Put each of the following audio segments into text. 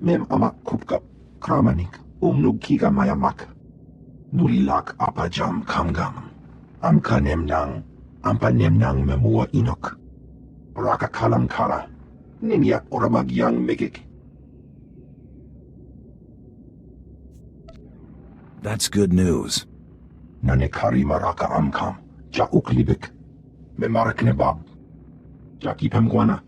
Mem amak kupkap kramanik umnukiga mayamak. Nulilak apajam kamgam. Amkanemnang ampanemnang memua inok. Raka kalam kala. Ninyak oramagyang megik. That's good news. Nanekari maraka amkam. Ja uklibik. Memarak nebab. Jaki pemguana.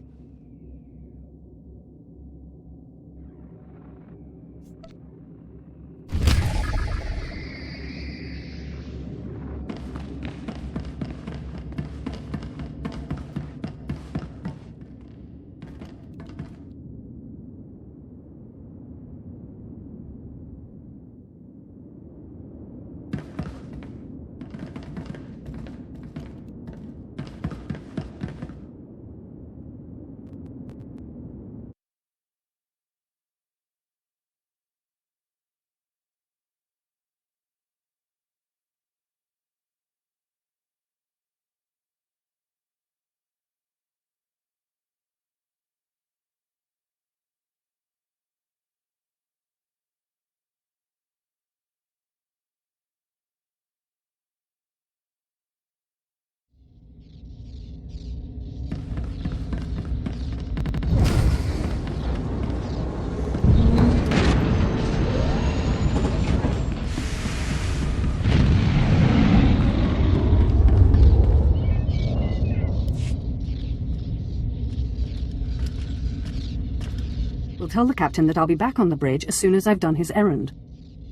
We'll tell the captain that I'll be back on the bridge as soon as I've done his errand.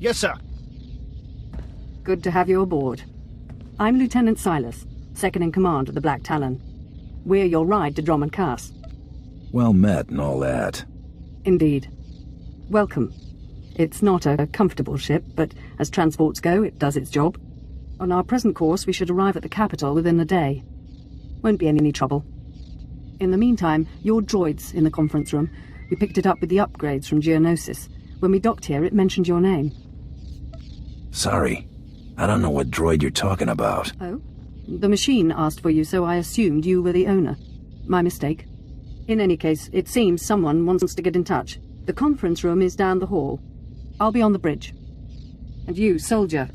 Yes, sir. Good to have you aboard. I'm Lieutenant Silas, second in command of the Black Talon. We're your ride to Drummond Cass. Well met and all that. Indeed. Welcome. It's not a comfortable ship, but as transports go, it does its job. On our present course, we should arrive at the capital within a day. Won't be any trouble. In the meantime, your droid's in the conference room. We picked it up with the upgrades from Geonosis. When we docked here, it mentioned your name. Sorry. I don't know what droid you're talking about. Oh? The machine asked for you, so I assumed you were the owner. My mistake. In any case, it seems someone wants to get in touch. The conference room is down the hall. I'll be on the bridge. And you, soldier,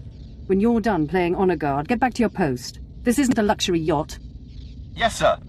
when you're done playing honor guard, get back to your post. This isn't a luxury yacht. Yes, sir.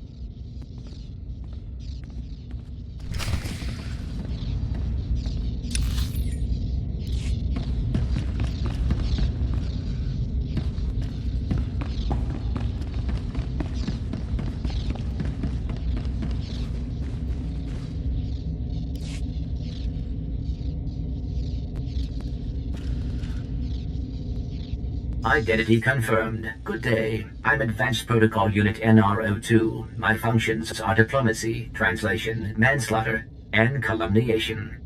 Identity confirmed. Good day. I'm Advanced Protocol Unit NR02. My functions are diplomacy, translation, manslaughter, and calumniation.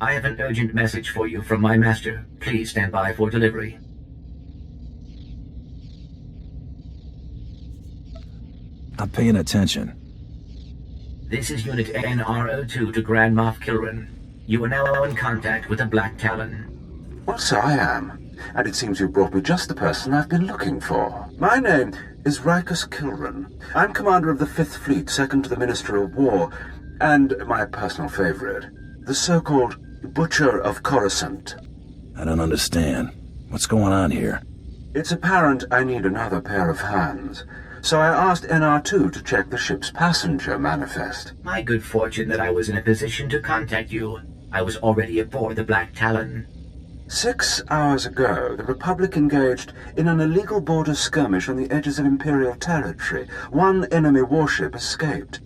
I have an urgent message for you from my master. Please stand by for delivery. I'm paying attention. This is Unit NR02 to Grand Moff Kilran. You are now in contact with the Black Talon. Well, so I am. And it seems you brought me just the person I've been looking for. My name is Rikus Kilran. I'm commander of the 5th Fleet, second to the Minister of War, and my personal favorite, the so-called Butcher of Coruscant. I don't understand. What's going on here? It's apparent I need another pair of hands, so I asked NR2 to check the ship's passenger manifest. My good fortune that I was in a position to contact you. I was already aboard the Black Talon. 6 hours ago, the Republic engaged in an illegal border skirmish on the edges of Imperial territory. One enemy warship escaped.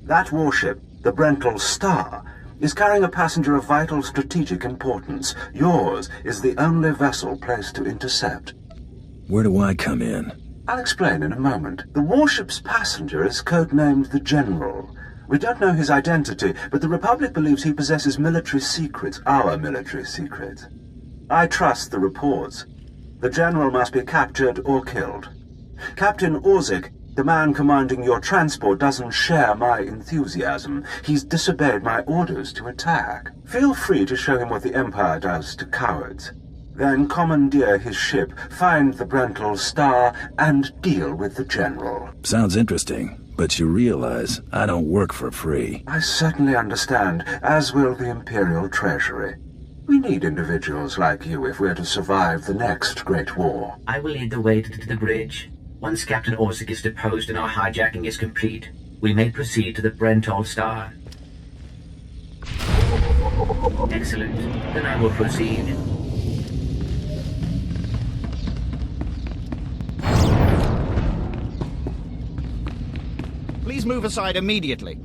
That warship, the SWTOR, is carrying a passenger of vital strategic importance. Yours is the only vessel placed to intercept. Where do I come in? I'll explain in a moment. The warship's passenger is codenamed the General. We don't know his identity, but the Republic believes he possesses military secrets, our military secrets. I trust the reports. The General must be captured or killed. Captain Orzik, the man commanding your transport, doesn't share my enthusiasm. He's disobeyed my orders to attack. Feel free to show him what the Empire does to cowards. Then commandeer his ship, find the SWTOR, and deal with the General. Sounds interesting. But you realize I don't work for free. I certainly understand, as will the Imperial Treasury. We need individuals like you if we're to survive the next Great War. I will lead the way to the bridge. Once Captain Orsic is deposed and our hijacking is complete, we may proceed to the Brentol Star. Excellent. Then I will proceed. Please move aside immediately.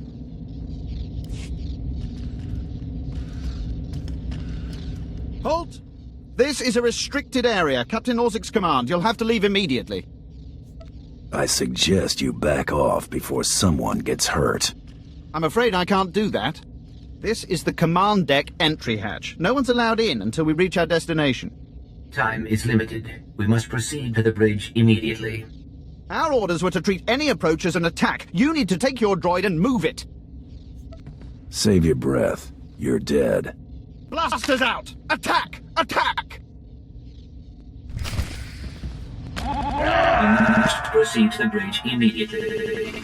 Halt! This is a restricted area. Captain Orzik's command. You'll have to leave immediately. I suggest you back off before someone gets hurt. I'm afraid I can't do that. This is the command deck entry hatch. No one's allowed in until we reach our destination. Time is limited. We must proceed to the bridge immediately. Our orders were to treat any approach as an attack. You need to take your droid and move it. Save your breath. You're dead. Blasters out! Attack! Attack! We must proceed to the bridge immediately.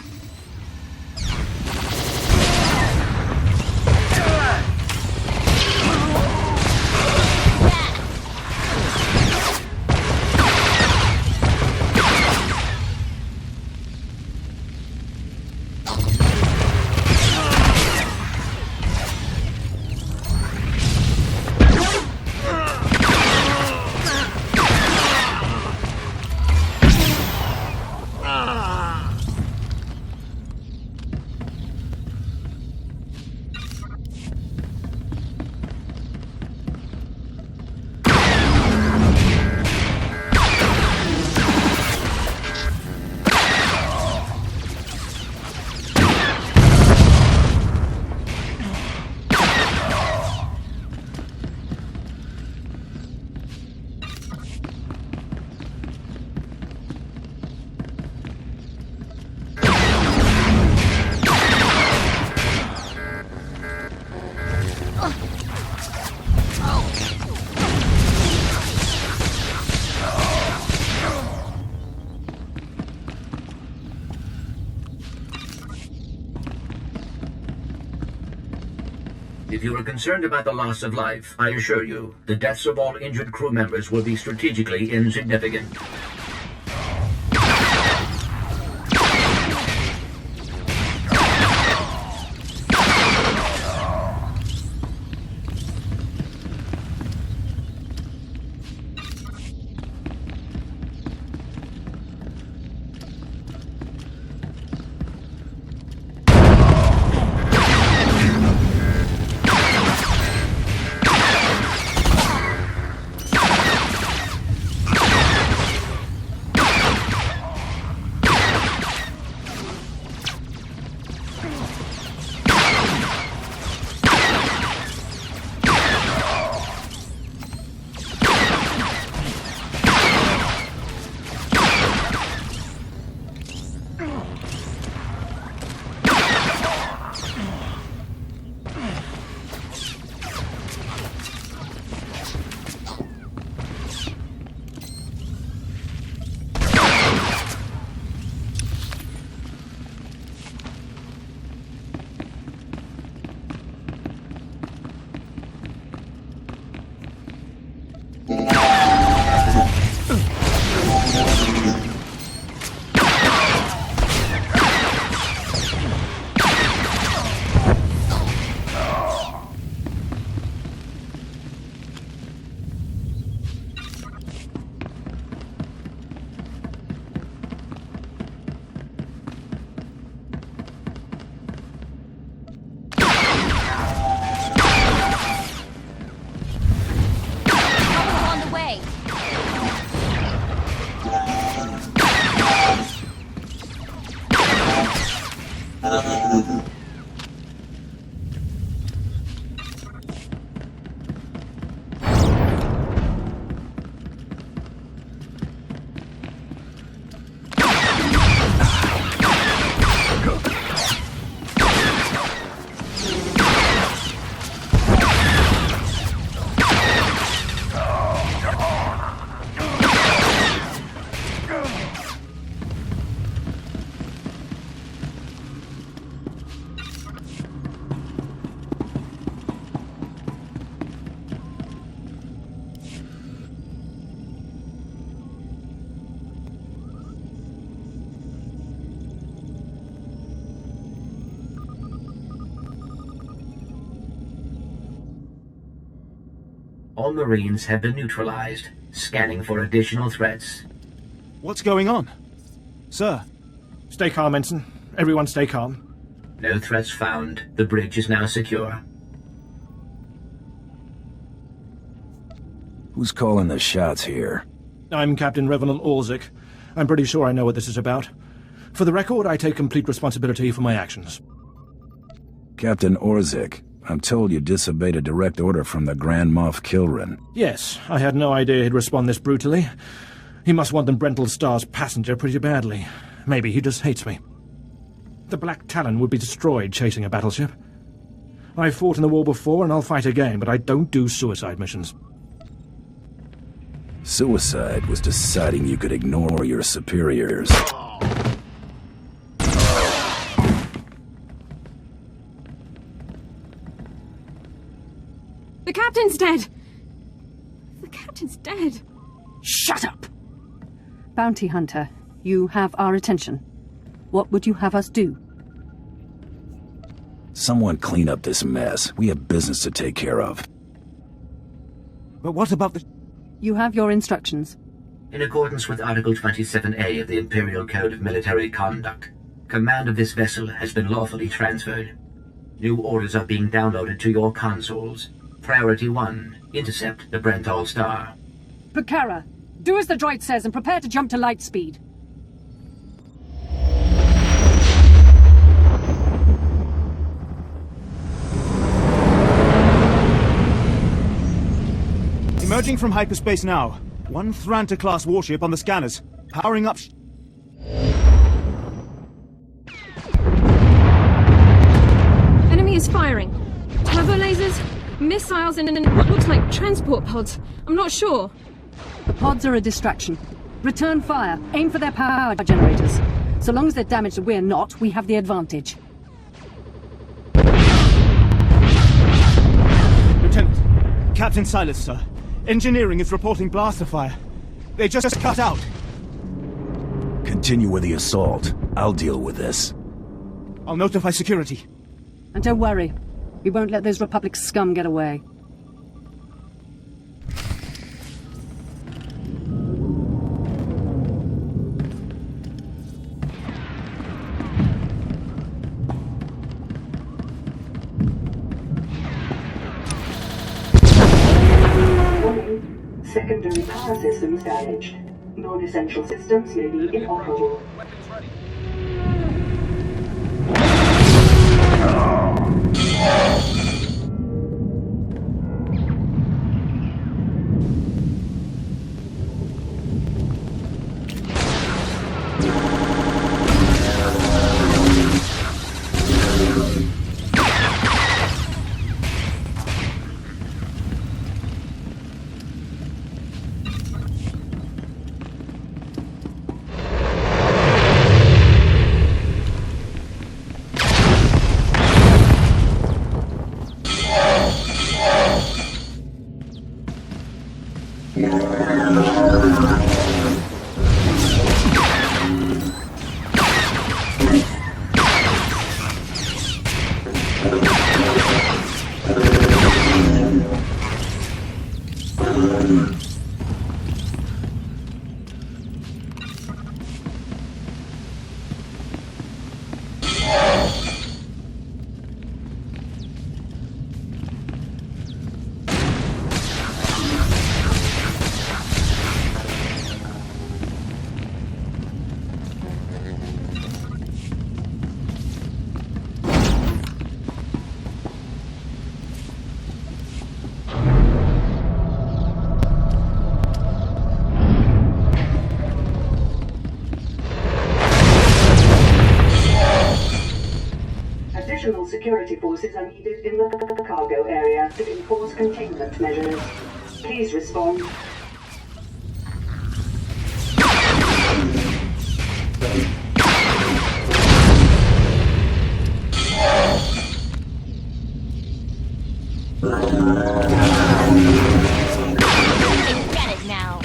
If you are concerned about the loss of life, I assure you, the deaths of all injured crew members will be strategically insignificant. All Marines have been neutralized. Scanning for additional threats. What's going on? Sir? Stay calm, Ensign. Everyone stay calm. No threats found. The bridge is now secure. Who's calling the shots here? I'm Captain Revenant Orzik. I'm pretty sure I know what this is about. For the record, I take complete responsibility for my actions. Captain Orzik, I'm told you disobeyed a direct order from the Grand Moff Kilrin. Yes, I had no idea he'd respond this brutally. He must want the Brental Star's passenger pretty badly. Maybe he just hates me. The Black Talon would be destroyed chasing a battleship. I've fought in the war before and I'll fight again, but I don't do suicide missions. Suicide was deciding you could ignore your superiors. The captain's dead! The captain's dead! Shut up! Bounty Hunter, you have our attention. What would you have us do? Someone clean up this mess. We have business to take care of. But what about the... You have your instructions. In accordance with Article 27A of the Imperial Code of Military Conduct, command of this vessel has been lawfully transferred. New orders are being downloaded to your consoles. Priority 1. Intercept the Brental Star. Pucara, do as the droid says and prepare to jump to light speed. Emerging from hyperspace now. One Thranta-class warship on the scanners. Powering up... Enemy is firing. Turbo lasers, missiles, and what looks like transport pods. I'm not sure. The pods are a distraction. Return fire. Aim for their power generators. So long as they're damaged and we're not, we have the advantage. Lieutenant. Captain Silas, sir. Engineering is reporting blaster fire. They just cut out. Continue with the assault. I'll deal with this. I'll notify security. And don't worry. We won't let those Republic scum get away. Secondary power systems damaged. Non-essential systems may be inoperable. Additional security forces are needed in the cargo area to enforce containment measures. Please respond. Get it now.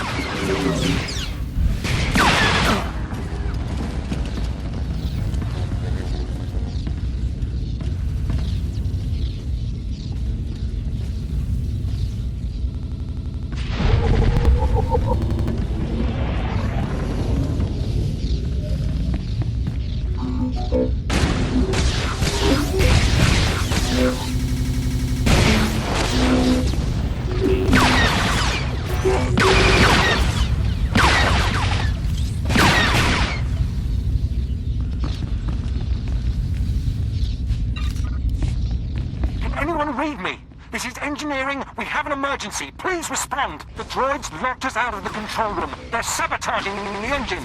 anyone read me? This is engineering. We have an emergency. Please respond. The droids locked us out of the control room. They're sabotaging the engine.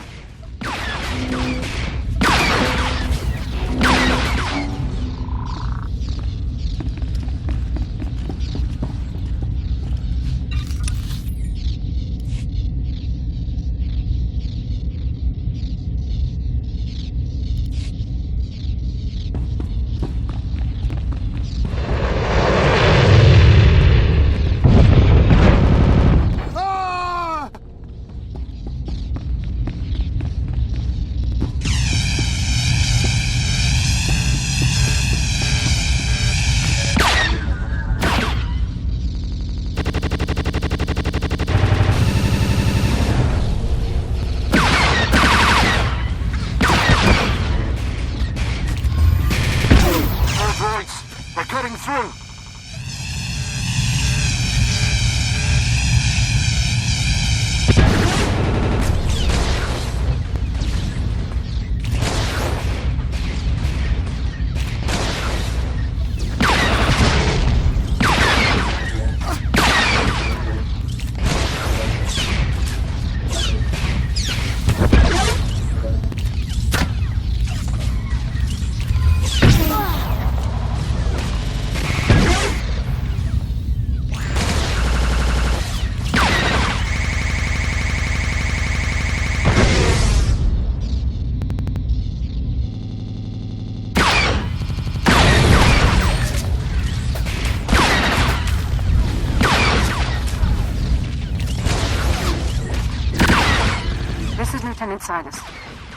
Lieutenant Silas,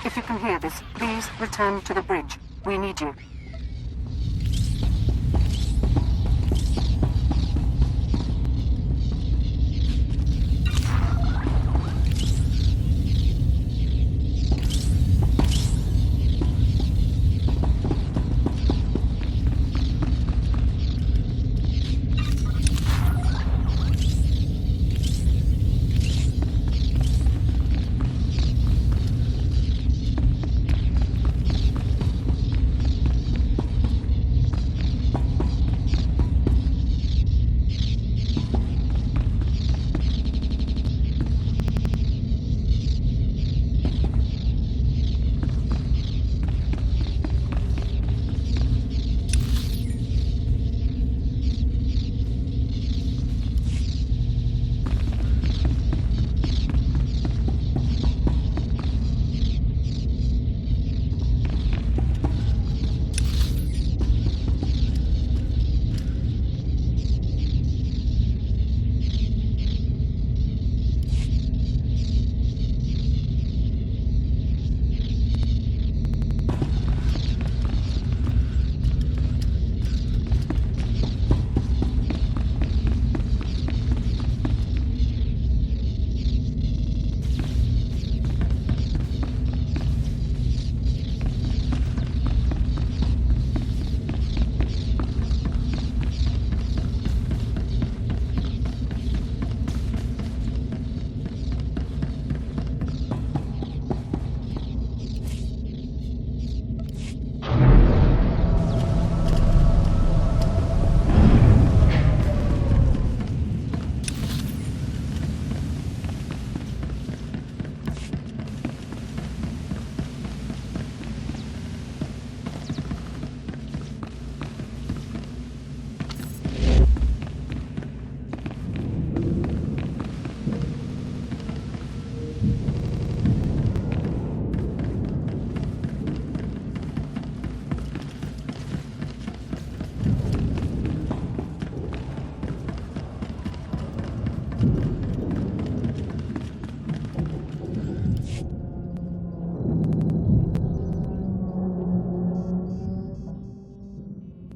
if you can hear this, please return to the bridge. We need you.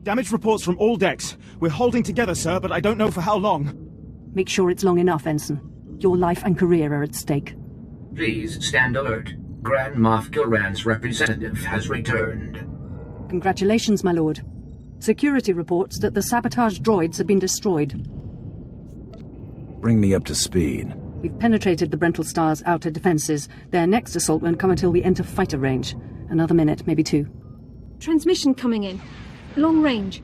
Damage reports from all decks. We're holding together, sir, but I don't know for how long. Make sure it's long enough, Ensign. Your life and career are at stake. Please stand alert. Grand Moff Gilran's representative has returned. Congratulations, my lord. Security reports that the sabotage droids have been destroyed. Bring me up to speed. We've penetrated the Brental Star's outer defenses. Their next assault won't come until we enter fighter range. Another minute, maybe two. Transmission coming in. Long range.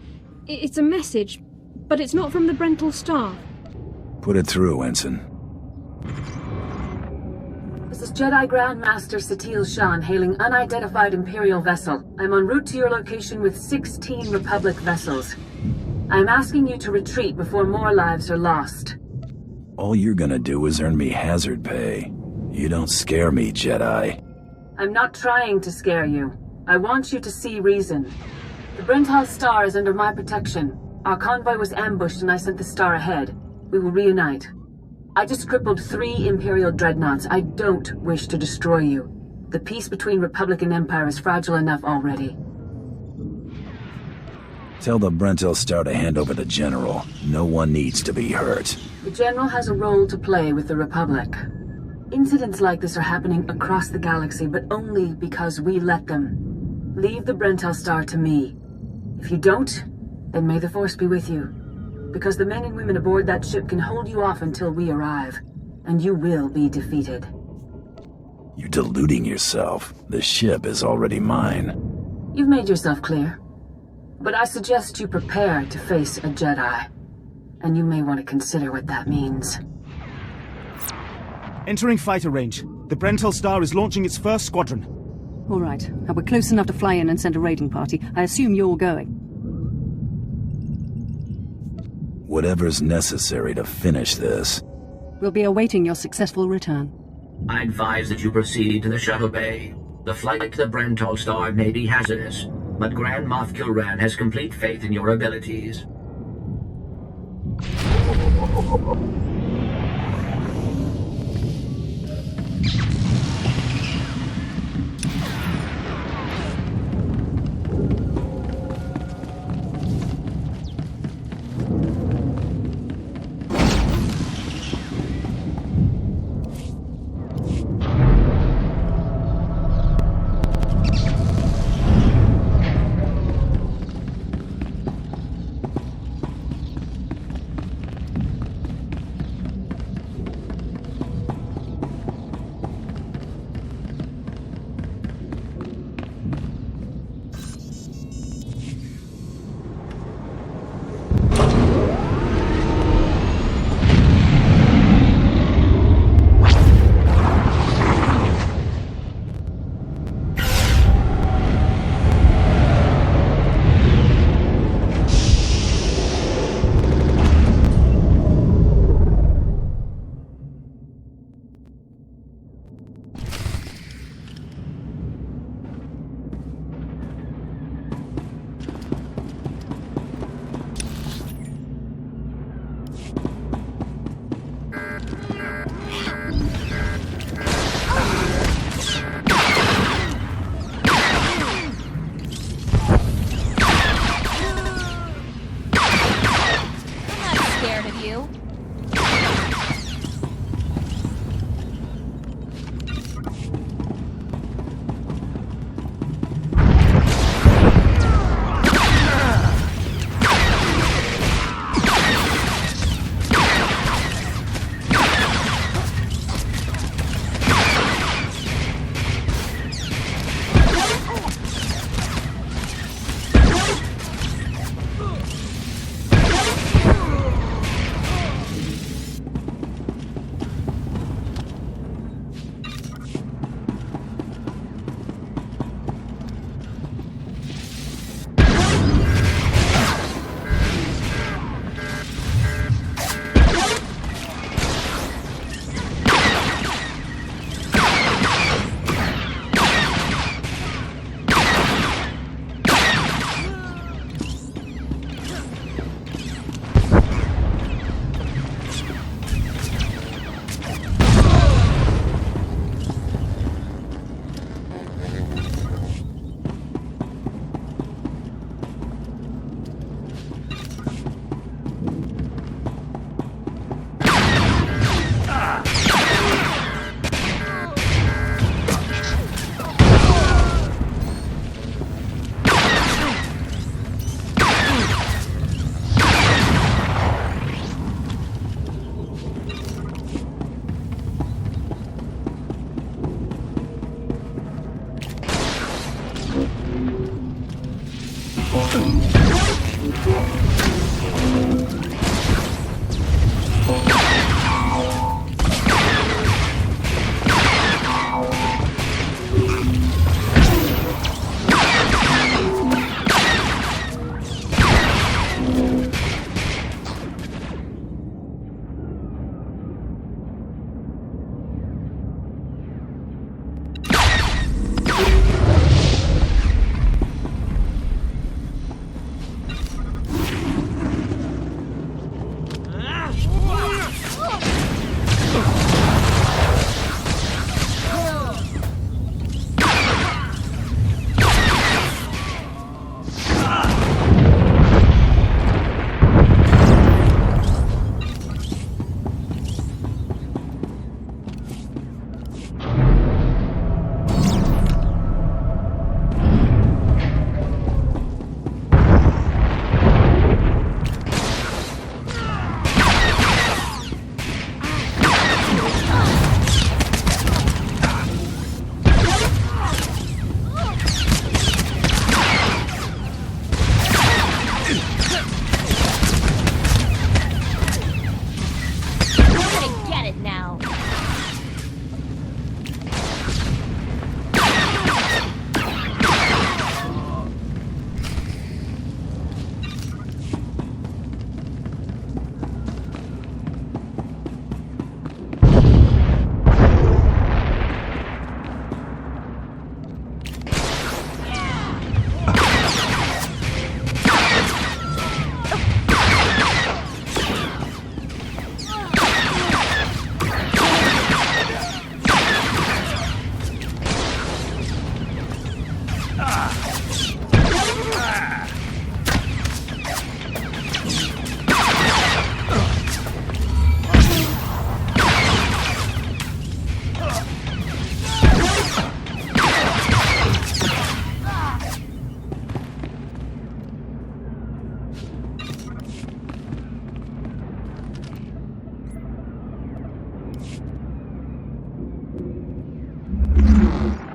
It's a message, but it's not from the Black Star. Put it through, Ensign. This is Jedi Grandmaster Satil Shan hailing unidentified Imperial vessel. I'm en route to your location with 16 Republic vessels. I'm asking you to retreat before more lives are lost. All you're gonna do is earn me hazard pay. You don't scare me, Jedi. I'm not trying to scare you. I want you to see reason. The Black Star is under my protection. Our convoy was ambushed and I sent the Star ahead. We will reunite. I just crippled 3 Imperial dreadnoughts. I don't wish to destroy you. The peace between Republic and Empire is fragile enough already. Tell the Black Star to hand over the General. No one needs to be hurt. The General has a role to play with the Republic. Incidents like this are happening across the galaxy, but only because we let them. Leave the Black Star to me. If you don't, then may the Force be with you. Because the men and women aboard that ship can hold you off until we arrive. And you will be defeated. You're deluding yourself. The ship is already mine. You've made yourself clear. But I suggest you prepare to face a Jedi. And you may want to consider what that means. Entering fighter range. The Black Star is launching its first squadron. All right. Now we're close enough to fly in and send a raiding party. I assume you're going. Whatever's necessary to finish this. We'll be awaiting your successful return. I advise that you proceed to the shuttle bay. The flight to the Black Star may be hazardous, but Grand Moff Kilran has complete faith in your abilities.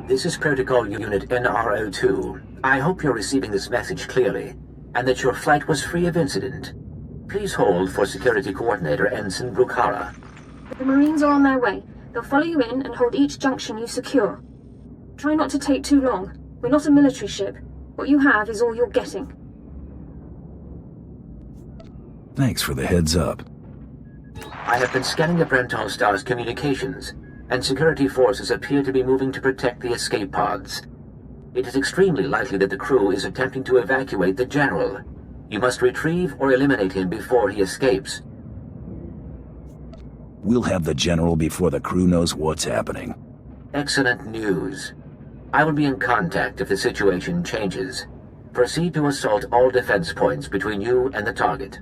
This is Protocol Unit NRO2. I hope you're receiving this message clearly, and that your flight was free of incident. Please hold for Security Coordinator Ensign Brukhara. The Marines are on their way. They'll follow you in and hold each junction you secure. Try not to take too long. We're not a military ship. What you have is all you're getting. Thanks for the heads up. I have been scanning the Brental Star's communications, and security forces appear to be moving to protect the escape pods. It is extremely likely that the crew is attempting to evacuate the General. You must retrieve or eliminate him before he escapes. We'll have the General before the crew knows what's happening. Excellent news. I will be in contact if the situation changes. Proceed to assault all defense points between you and the target.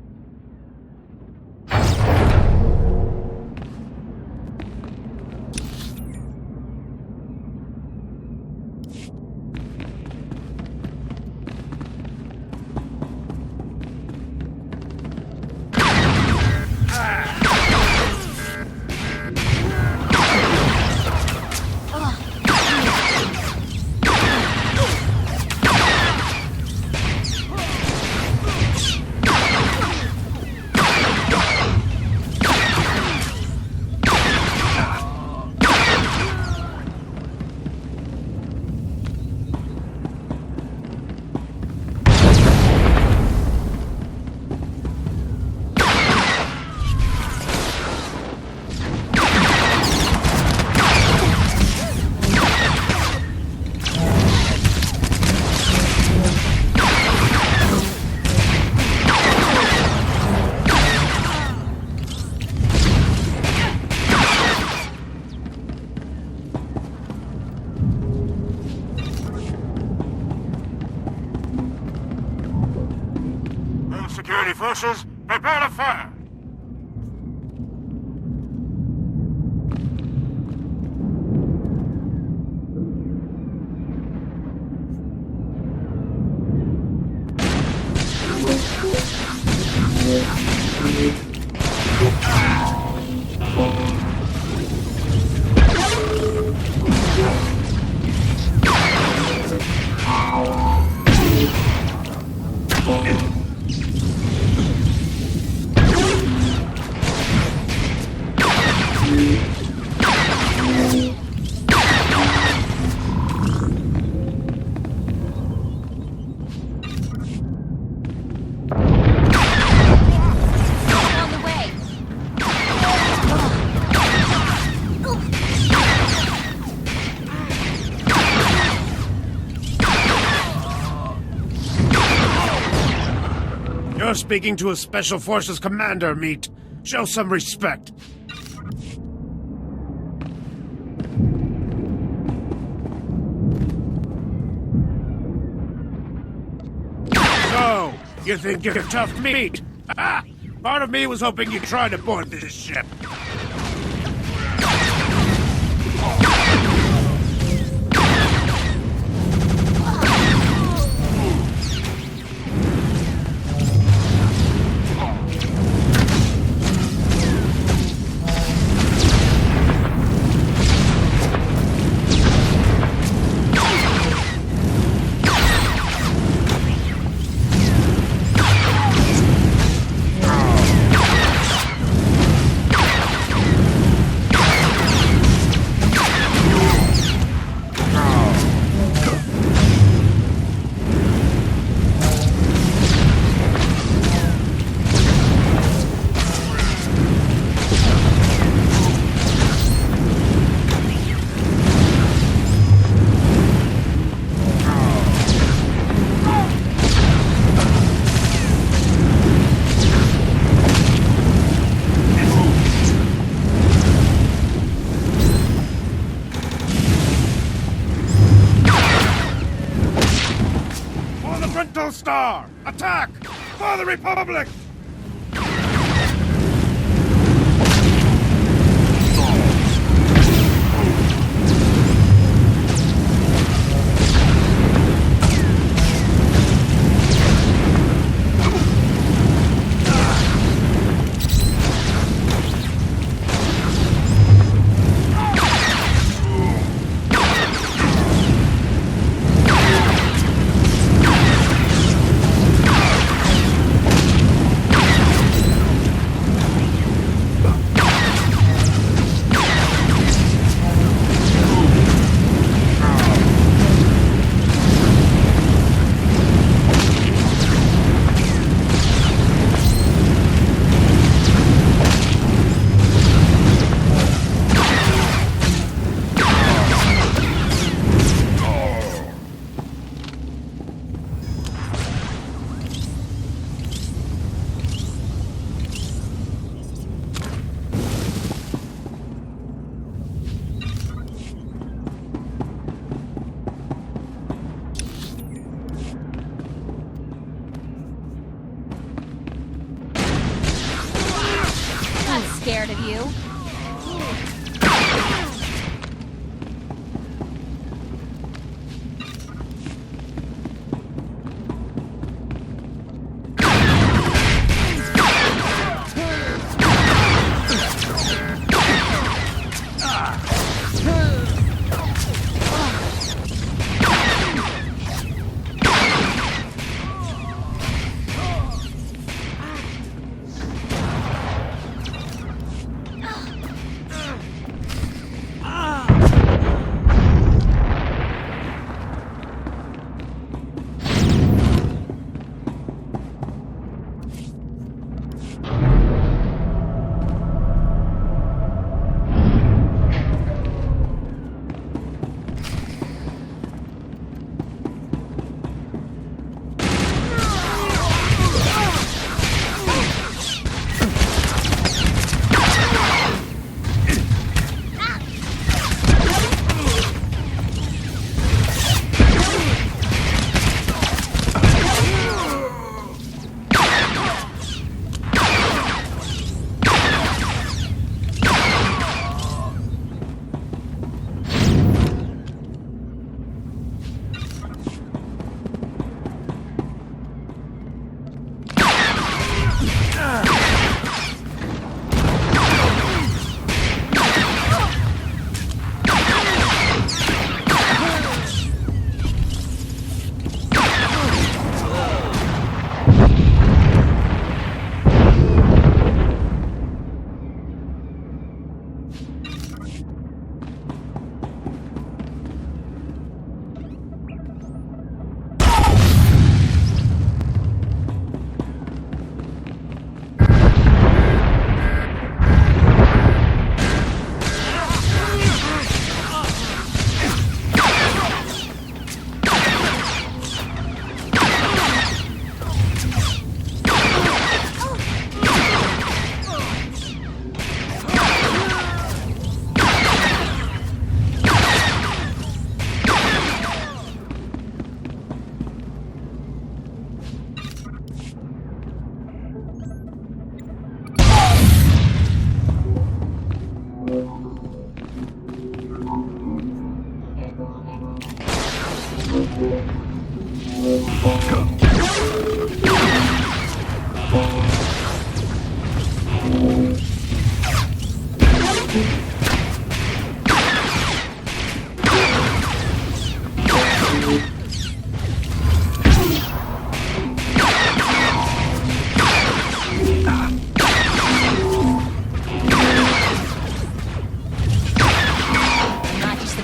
Security forces, prepare to fire! You're speaking to a Special Forces commander, Meat. Show some respect. So, you think you're tough meat? Ah! Part of me was hoping you'd try to board this ship. SWTOR! Attack! For the Republic! not scared of you.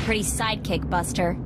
Pretty sidekick, Buster.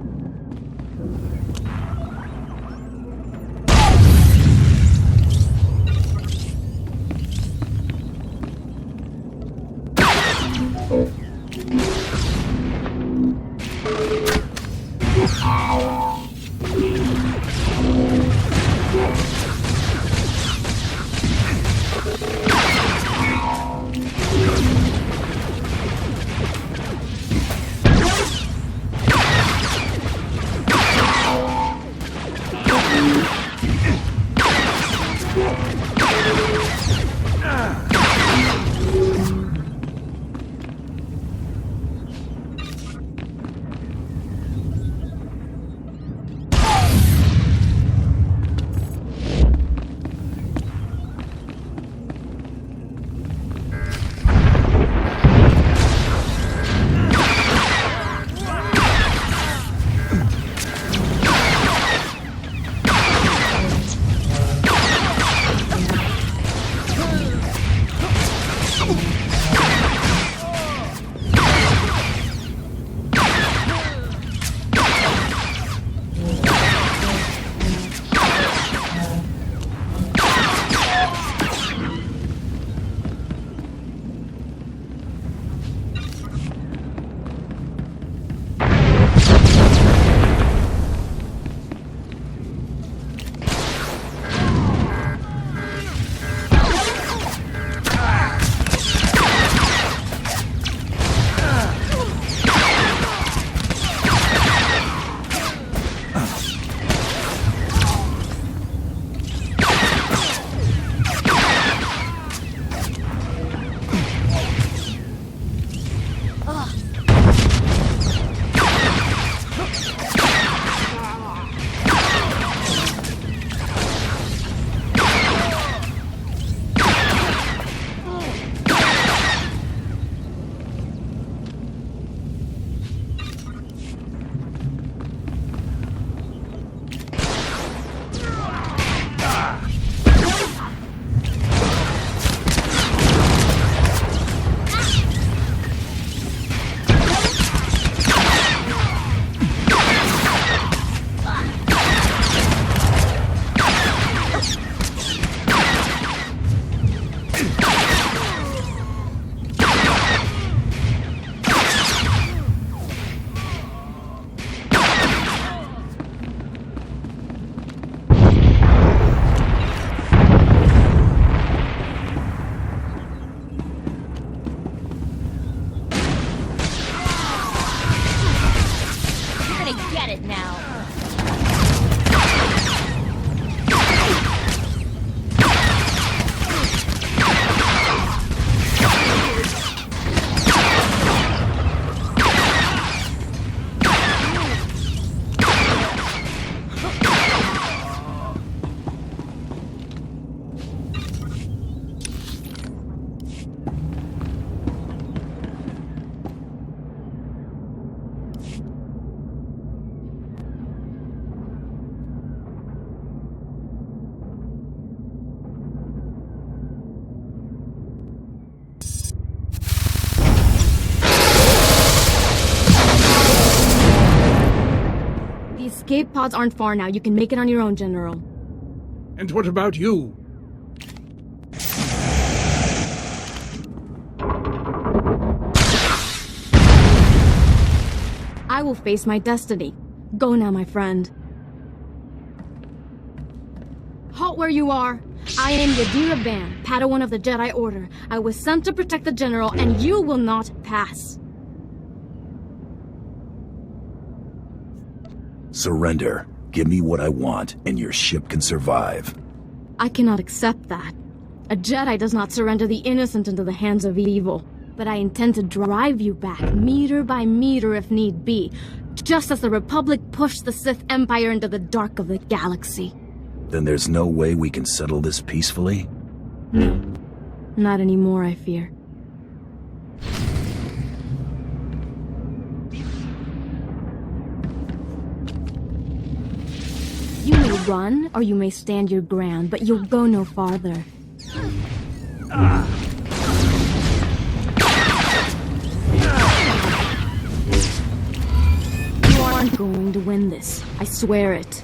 escape pods aren't far now. You can make it on your own, General. And what about you? I will face my destiny. Go now, my friend. Halt where you are. I am Yadira Ban, Padawan of the Jedi Order. I was sent to protect the General, and you will not pass. Surrender. Give me what I want, and your ship can survive. I cannot accept that. A Jedi does not surrender the innocent into the hands of evil. But I intend to drive you back, meter by meter if need be, just as the Republic pushed the Sith Empire into the dark of the galaxy. Then there's no way we can settle this peacefully? No. Not anymore, I fear. You may run, or you may stand your ground, but you'll go no farther. You aren't going to win this. I swear it.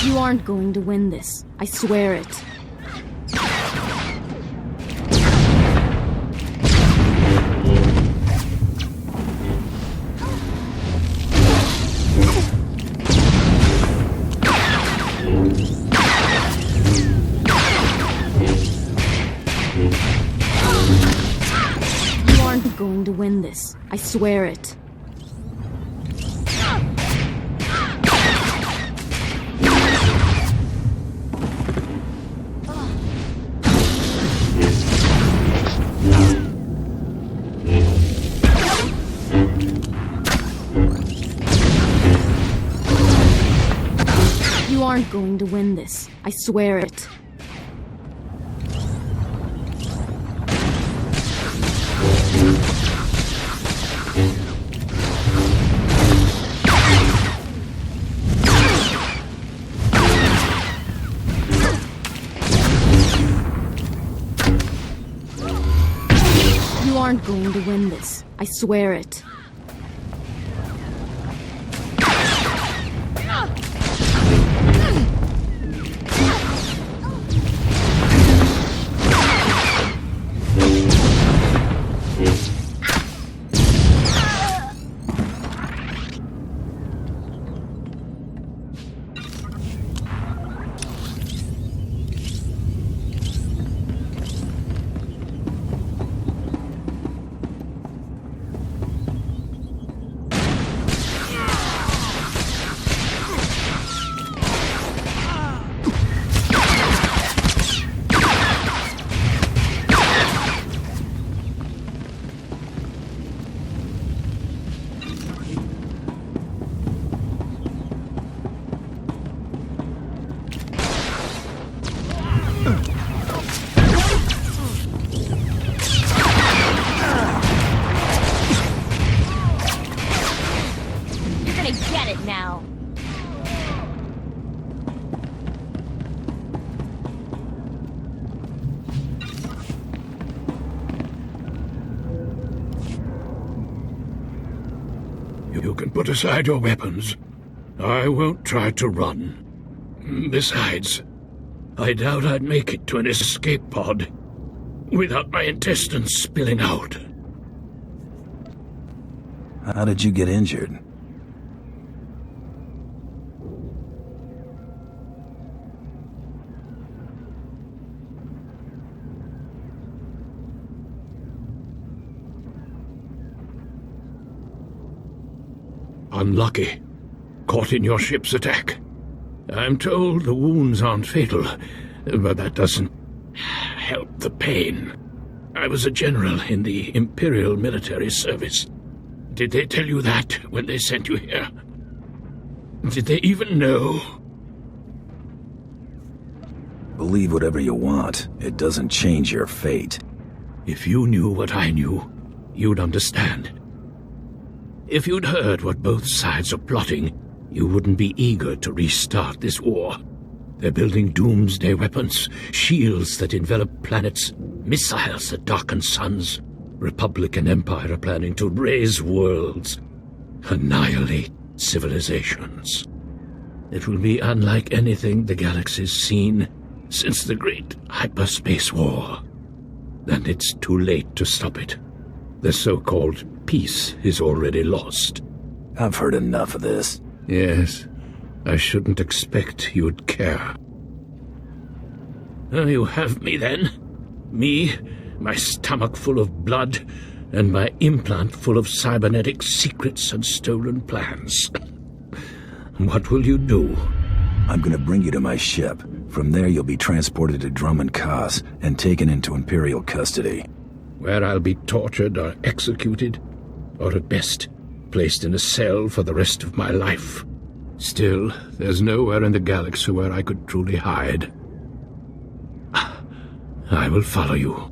You aren't going to win this. I swear it. You aren't going to win this. I swear it. You aren't going to win this. I swear it. You aren't going to win this. I swear it. You can put aside your weapons. I won't try to run. Besides, I doubt I'd make it to an escape pod without my intestines spilling out. How did you get injured? Unlucky. Caught in your ship's attack. I'm told the wounds aren't fatal, but that doesn't help the pain. I was a general in the Imperial military service. Did they tell you that when they sent you here? Did they even know? Believe whatever you want. It doesn't change your fate. If you knew what I knew, you'd understand. If you'd heard what both sides are plotting, you wouldn't be eager to restart this war. They're building doomsday weapons, shields that envelop planets, missiles that darken suns. Republic and Empire are planning to raise worlds, annihilate civilizations. It will be unlike anything the galaxy's seen since the Great Hyperspace War. And it's too late to stop it. The so-called peace is already lost. I've heard enough of this. Yes, I shouldn't expect you'd care. You have me then. Me, my stomach full of blood, and my implant full of cybernetic secrets and stolen plans. What will you do? I'm gonna bring you to my ship. From there you'll be transported to Drummond Cos and taken into Imperial custody. Where I'll be tortured or executed, or at best, placed in a cell for the rest of my life. Still, there's nowhere in the galaxy where I could truly hide. I will follow you.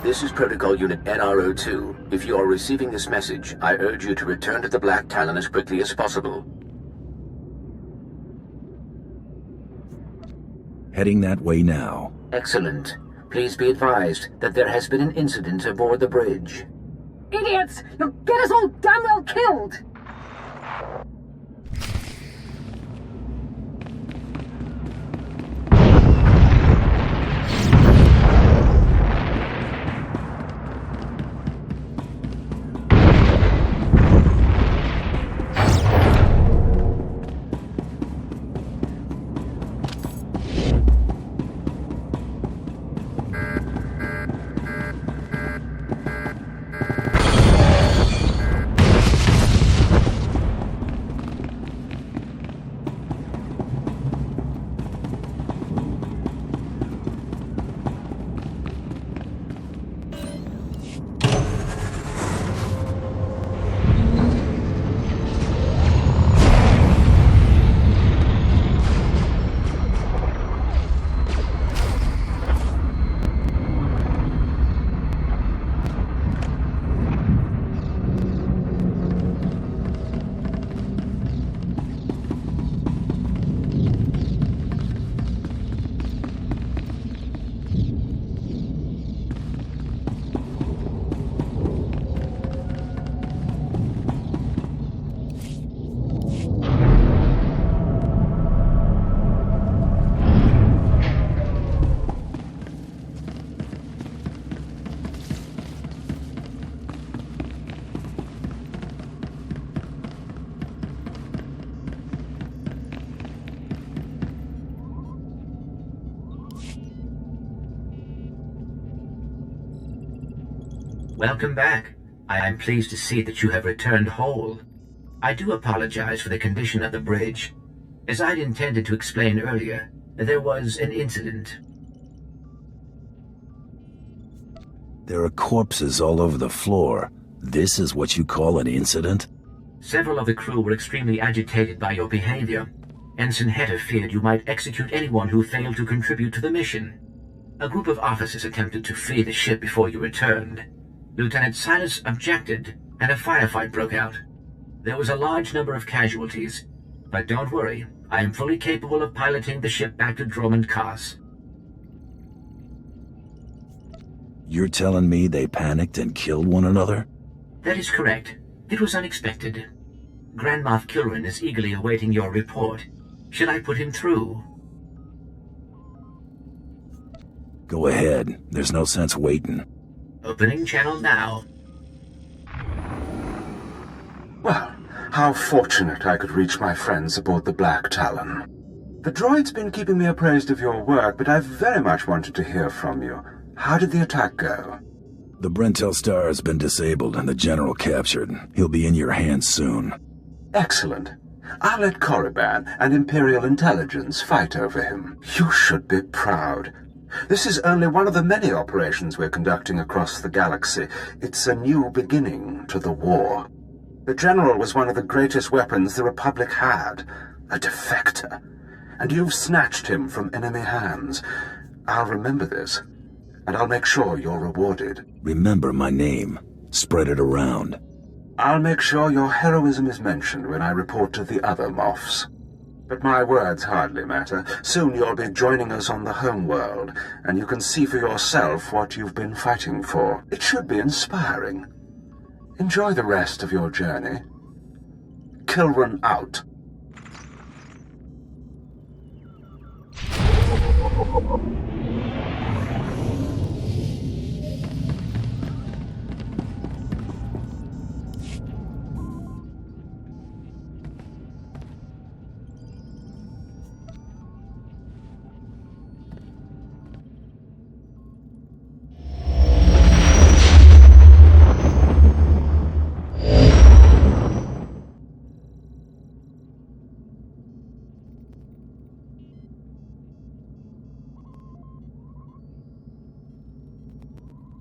This is Protocol Unit NRO2. If you are receiving this message, I urge you to return to the Black Talon as quickly as possible. Heading that way now. Excellent. Please be advised that there has been an incident aboard the bridge. Idiots! You'll get us all damn well killed! Welcome back. I am pleased to see that you have returned whole. I do apologize for the condition of the bridge. As I'd intended to explain earlier, there was an incident. There are corpses all over the floor. This is what you call an incident? Several of the crew were extremely agitated by your behavior. Ensign Hetter feared you might execute anyone who failed to contribute to the mission. A group of officers attempted to flee the ship before you returned. Lieutenant Silas objected, and a firefight broke out. There was a large number of casualties, but don't worry, I am fully capable of piloting the ship back to Drummond Cos. You're telling me they panicked and killed one another? That is correct. It was unexpected. Grand Moff Kilrin is eagerly awaiting your report. Should I put him through? Go ahead. There's no sense waiting. Opening channel now. Well, how fortunate I could reach my friends aboard the Black Talon. The droid's been keeping me appraised of your work, but I've very much wanted to hear from you. How did the attack go? The Brentel Star has been disabled and the General captured. He'll be in your hands soon. Excellent. I'll let Korriban and Imperial intelligence fight over him. You should be proud. This is only one of the many operations we're conducting across the galaxy. It's a new beginning to the war. The General was one of the greatest weapons the Republic had, a defector. And you've snatched him from enemy hands. I'll remember this, and I'll make sure you're rewarded. Remember my name. Spread it around. I'll make sure your heroism is mentioned when I report to the other Moffs. But my words hardly matter. Soon you'll be joining us on the homeworld, and you can see for yourself what you've been fighting for. It should be inspiring. Enjoy the rest of your journey. Kilran out.